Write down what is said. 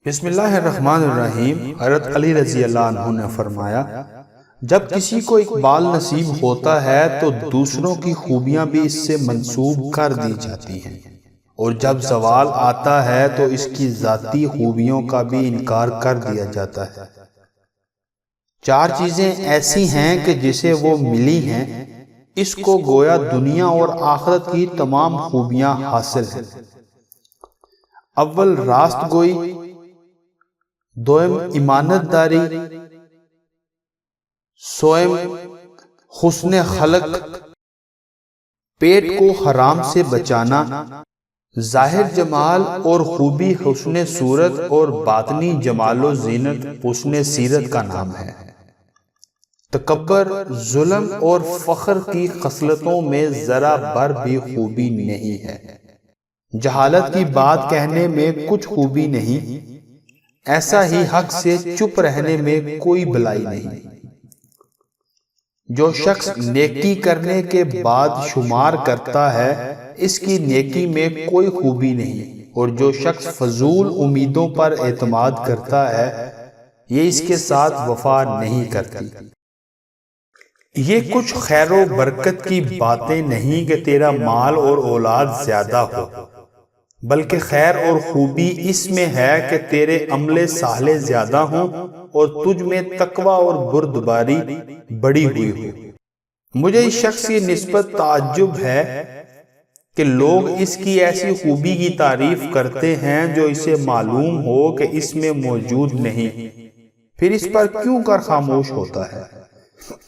بسم اللہ الرحمن الرحیم۔ حضرت علی رضی اللہ عنہ نے فرمایا، جب کسی کو اقبال نصیب ہوتا ہے تو دوسروں کی خوبیاں بھی اس سے منسوب کر دی جاتی ہیں، اور جب زوال آتا ہے تو اس کی ذاتی خوبیوں کا بھی انکار کر دیا جاتا ہے۔ چار چیزیں ایسی ہیں کہ جسے وہ ملی ہیں اس کو گویا دنیا اور آخرت کی تمام خوبیاں حاصل ہیں۔ اول راست گوئی، دوم امانت داری، سوم حسن خلق، پیٹ کو حرام سے بچانا، ظاہر جمال اور خوبی حسن صورت اور باطنی جمال و زینت حسن سیرت کا نام ہے۔ تکبر، ظلم اور فخر کی خصلتوں میں ذرا بھر بھی خوبی نہیں ہے۔ جہالت کی بات کہنے میں کچھ خوبی نہیں، ایسا ہی حق سے چپ رہنے میں کوئی بلائی نہیں۔ جو شخص نیکی کرنے کے بعد شمار کرتا ہے اس کی نیکی میں کوئی خوبی نہیں، اور جو شخص فضول امیدوں پر اعتماد کرتا ہے یہ اس کے ساتھ وفا نہیں کرتی۔ یہ کچھ خیر و برکت کی باتیں نہیں کہ تیرا مال اور اولاد زیادہ ہو، بلکہ خیر اور خوبی اس میں ہے کہ تیرے عمل صالح زیادہ ہوں اور تجھ میں تقوی اور بردباری بڑی ہوئی ہو۔ مجھے اس شخص کی نسبت تعجب ہے کہ لوگ اس کی ایسی خوبی کی تعریف کرتے ہیں جو اسے معلوم ہو کہ اس میں موجود نہیں، پھر اس پر کیوں کر خاموش ہوتا ہے۔